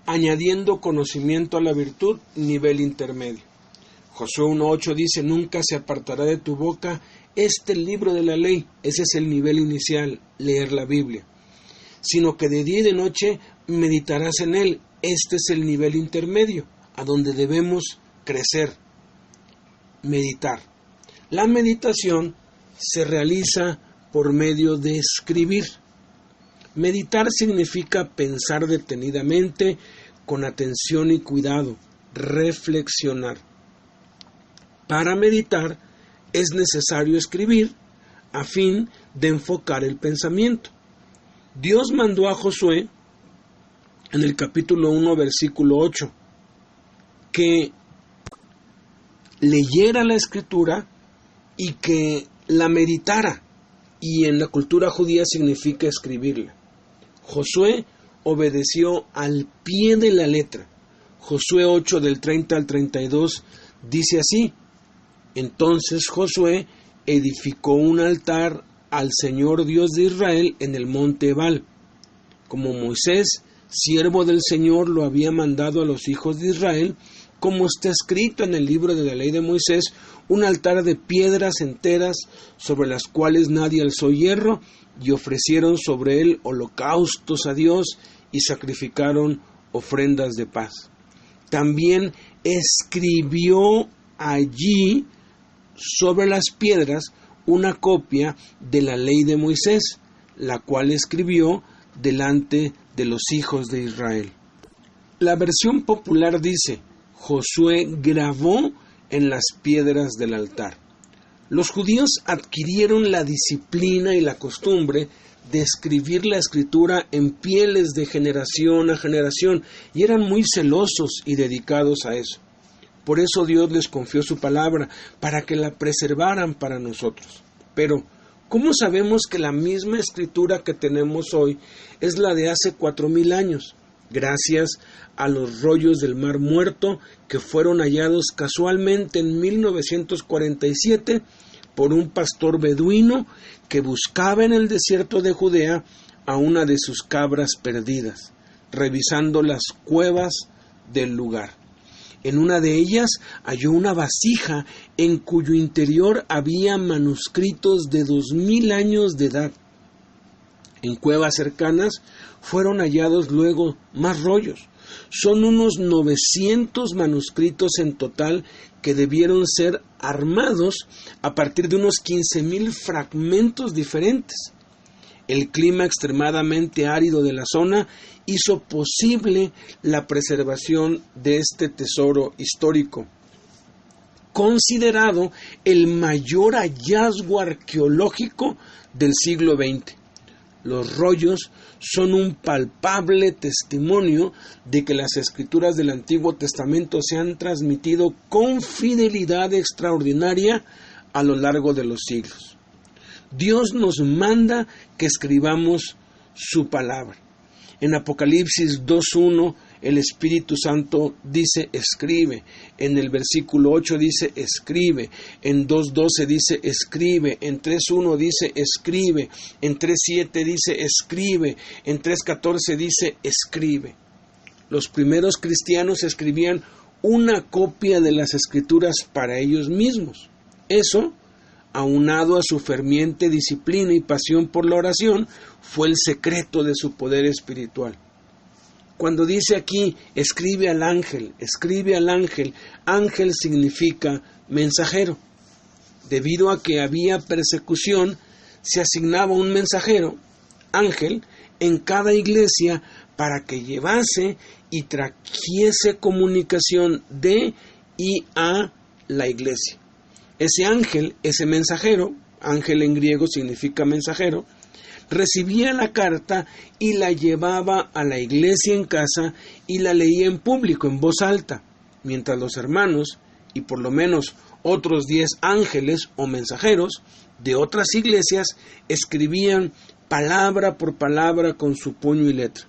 añadiendo conocimiento a la virtud, nivel intermedio. Josué 1:8 dice, nunca se apartará de tu boca este libro de la ley, ese es el nivel inicial, leer la Biblia, sino que de día y de noche meditarás en él, este es el nivel intermedio, a donde debemos crecer, meditar. La meditación se realiza por medio de escribir. Meditar significa pensar detenidamente, con atención y cuidado, reflexionar. Para meditar es necesario escribir a fin de enfocar el pensamiento. Dios mandó a Josué en el capítulo 1, versículo 8, que leyera la escritura y que la meditara, y en la cultura judía significa escribirla. Josué obedeció al pie de la letra. Josué 8 del 30 al 32 dice así, entonces Josué edificó un altar al Señor Dios de Israel en el monte Ebal, como Moisés, siervo del Señor, lo había mandado a los hijos de Israel, como está escrito en el libro de la ley de Moisés, un altar de piedras enteras sobre las cuales nadie alzó hierro, y ofrecieron sobre él holocaustos a Dios y sacrificaron ofrendas de paz. También escribió allí sobre las piedras una copia de la ley de Moisés, la cual escribió delante de los hijos de Israel. La versión popular dice, Josué grabó en las piedras del altar. Los judíos adquirieron la disciplina y la costumbre de escribir la escritura en pieles de generación a generación y eran muy celosos y dedicados a eso. Por eso Dios les confió su palabra para que la preservaran para nosotros. Pero, ¿cómo sabemos que la misma escritura que tenemos hoy es la de hace 4000 años? Gracias a los rollos del Mar Muerto que fueron hallados casualmente en 1947 por un pastor beduino que buscaba en el desierto de Judea a una de sus cabras perdidas, revisando las cuevas del lugar. En una de ellas halló una vasija en cuyo interior había manuscritos de 2000 años de edad. En cuevas cercanas fueron hallados luego más rollos. Son unos 900 manuscritos en total que debieron ser armados a partir de unos 15,000 fragmentos diferentes. El clima extremadamente árido de la zona hizo posible la preservación de este tesoro histórico, considerado el mayor hallazgo arqueológico del siglo XX. Los rollos son un palpable testimonio de que las escrituras del Antiguo Testamento se han transmitido con fidelidad extraordinaria a lo largo de los siglos. Dios nos manda que escribamos su palabra. En Apocalipsis 2:1 el Espíritu Santo dice escribe, en el versículo 8 dice escribe, en 2:12 dice escribe, en 3:1 dice escribe, en 3:7 dice escribe, en 3:14 dice escribe. Los primeros cristianos escribían una copia de las Escrituras para ellos mismos. Eso, aunado a su ferviente disciplina y pasión por la oración, fue el secreto de su poder espiritual. Cuando dice aquí, escribe al ángel, ángel significa mensajero. Debido a que había persecución, se asignaba un mensajero, ángel, en cada iglesia para que llevase y trajese comunicación de y a la iglesia. Ese ángel, ese mensajero, ángel en griego significa mensajero, recibía la carta y la llevaba a la iglesia en casa y la leía en público, en voz alta, mientras los hermanos, y por lo menos otros 10 ángeles o mensajeros de otras iglesias, escribían palabra por palabra con su puño y letra.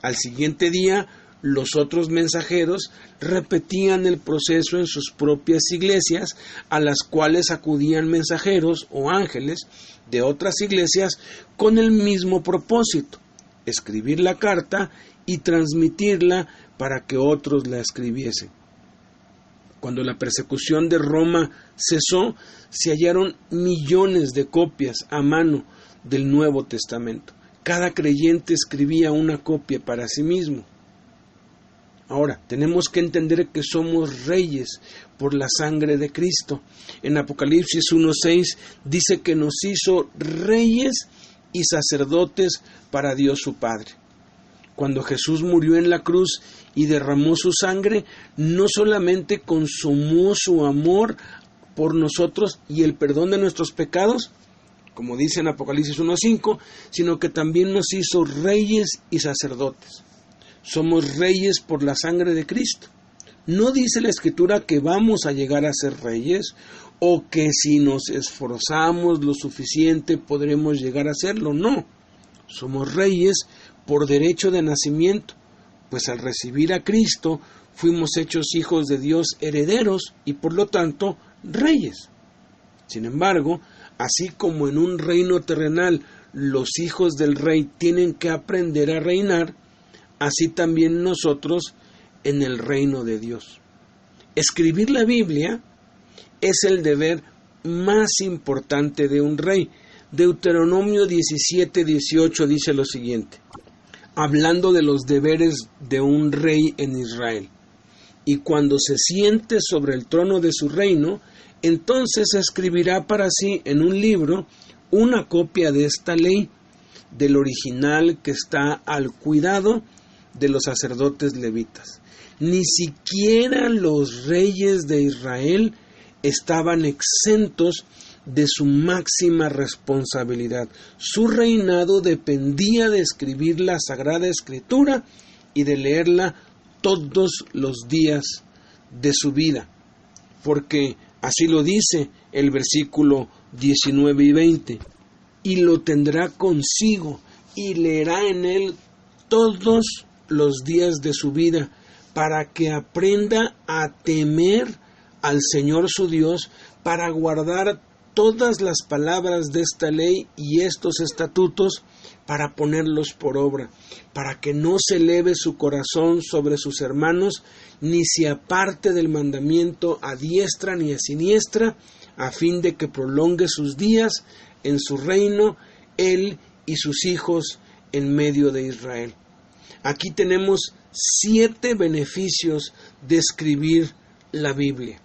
Al siguiente día, los otros mensajeros repetían el proceso en sus propias iglesias, a las cuales acudían mensajeros o ángeles de otras iglesias con el mismo propósito, escribir la carta y transmitirla para que otros la escribiesen. Cuando la persecución de Roma cesó, se hallaron millones de copias a mano del Nuevo Testamento. Cada creyente escribía una copia para sí mismo. Ahora, tenemos que entender que somos reyes por la sangre de Cristo. En Apocalipsis 1:6 dice que nos hizo reyes y sacerdotes para Dios su Padre. Cuando Jesús murió en la cruz y derramó su sangre, no solamente consumó su amor por nosotros y el perdón de nuestros pecados, como dice en Apocalipsis 1:5, sino que también nos hizo reyes y sacerdotes. Somos reyes por la sangre de Cristo. No dice la Escritura que vamos a llegar a ser reyes o que si nos esforzamos lo suficiente podremos llegar a serlo. No, somos reyes por derecho de nacimiento, pues al recibir a Cristo fuimos hechos hijos de Dios, herederos y por lo tanto reyes. Sin embargo, así como en un reino terrenal los hijos del rey tienen que aprender a reinar, así también nosotros en el reino de Dios. Escribir la Biblia es el deber más importante de un rey. Deuteronomio 17:18 dice lo siguiente, hablando de los deberes de un rey en Israel. Y cuando se siente sobre el trono de su reino, entonces escribirá para sí en un libro una copia de esta ley, del original que está al cuidado de los sacerdotes levitas. Ni siquiera los reyes de Israel estaban exentos de su máxima responsabilidad. Su reinado dependía de escribir la Sagrada Escritura y de leerla todos los días de su vida, porque así lo dice el versículo 19 y 20, y lo tendrá consigo y leerá en él todos los días de su vida, para que aprenda a temer al Señor su Dios, para guardar todas las palabras de esta ley y estos estatutos, para ponerlos por obra, para que no se eleve su corazón sobre sus hermanos, ni se aparte del mandamiento a diestra ni a siniestra, a fin de que prolongue sus días en su reino, él y sus hijos en medio de Israel. Aquí tenemos 7 beneficios de escribir la Biblia.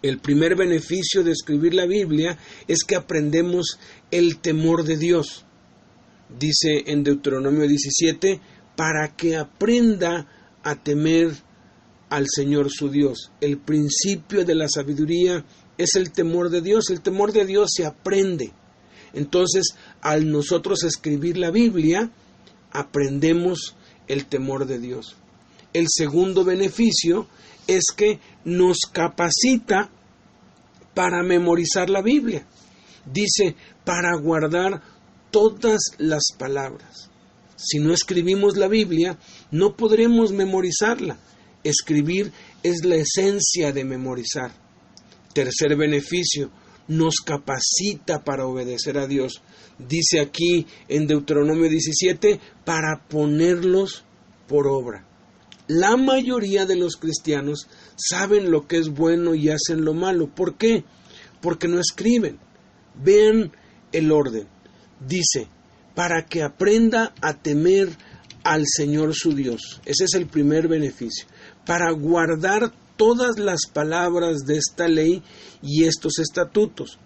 El primer beneficio de escribir la Biblia es que aprendemos el temor de Dios. Dice en Deuteronomio 17, para que aprenda a temer al Señor su Dios. El principio de la sabiduría es el temor de Dios. El temor de Dios se aprende. Entonces, al nosotros escribir la Biblia, aprendemos el temor de Dios. El segundo beneficio es que nos capacita para memorizar la Biblia. Dice, para guardar todas las palabras. Si no escribimos la Biblia, no podremos memorizarla. Escribir es la esencia de memorizar. Tercer beneficio, nos capacita para obedecer a Dios. Dice aquí en Deuteronomio 17, para ponerlos por obra. La mayoría de los cristianos saben lo que es bueno y hacen lo malo. ¿Por qué? Porque no escriben. Vean el orden. Dice, para que aprenda a temer al Señor su Dios. Ese es el primer beneficio. Para guardar todas las palabras de esta ley y estos estatutos.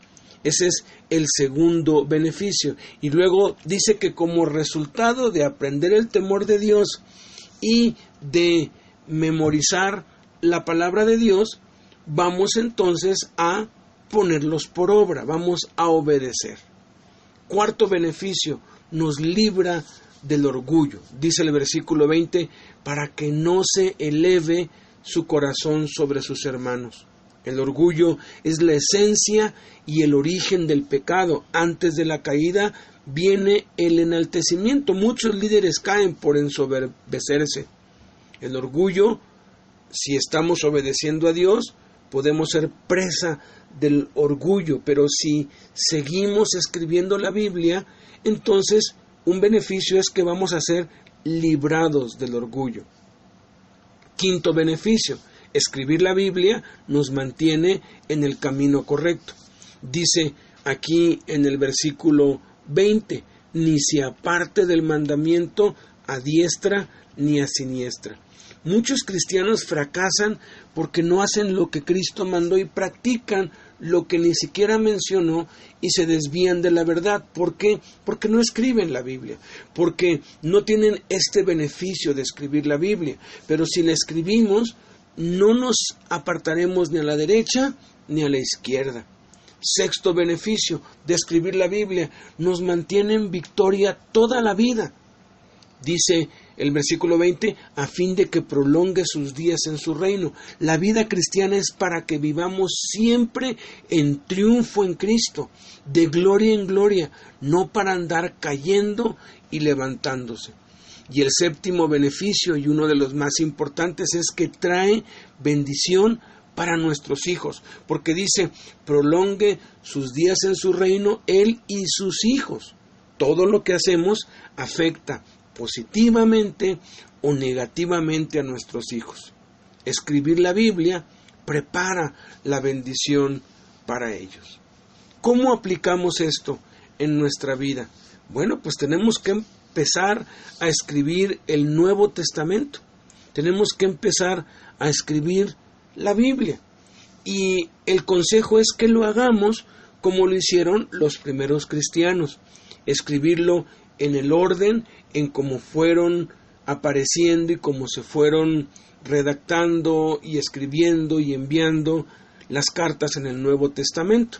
Ese es el segundo beneficio. Y luego dice que como resultado de aprender el temor de Dios y de memorizar la palabra de Dios, vamos entonces a ponerlos por obra, vamos a obedecer. Cuarto beneficio, nos libra del orgullo. Dice el versículo 20, para que no se eleve su corazón sobre sus hermanos. El orgullo es la esencia y el origen del pecado. Antes de la caída viene el enaltecimiento. Muchos líderes caen por ensoberbecerse. El orgullo, si estamos obedeciendo a Dios, podemos ser presa del orgullo, pero si seguimos escribiendo la Biblia, entonces un beneficio es que vamos a ser librados del orgullo. Quinto beneficio, escribir la Biblia nos mantiene en el camino correcto. Dice aquí en el versículo 20, ni se aparte del mandamiento a diestra ni a siniestra. Muchos cristianos fracasan porque no hacen lo que Cristo mandó y practican lo que ni siquiera mencionó y se desvían de la verdad. ¿Por qué? Porque no escriben la Biblia, porque no tienen este beneficio de escribir la Biblia. Pero si la escribimos, no nos apartaremos ni a la derecha ni a la izquierda. Sexto beneficio de escribir la Biblia, nos mantiene en victoria toda la vida. Dice el versículo 20, a fin de que prolongue sus días en su reino. La vida cristiana es para que vivamos siempre en triunfo en Cristo, de gloria en gloria, no para andar cayendo y levantándose. Y el séptimo beneficio, y uno de los más importantes, es que trae bendición para nuestros hijos, porque dice, prolongue sus días en su reino, él y sus hijos. Todo lo que hacemos afecta positivamente o negativamente a nuestros hijos. Escribir la Biblia prepara la bendición para ellos. ¿Cómo aplicamos esto en nuestra vida? Bueno, pues tenemos que empezar a escribir el Nuevo Testamento. Tenemos que empezar a escribir la Biblia. Y el consejo es que lo hagamos como lo hicieron los primeros cristianos. Escribirlo en el orden en cómo fueron apareciendo y cómo se fueron redactando y escribiendo y enviando las cartas en el Nuevo Testamento.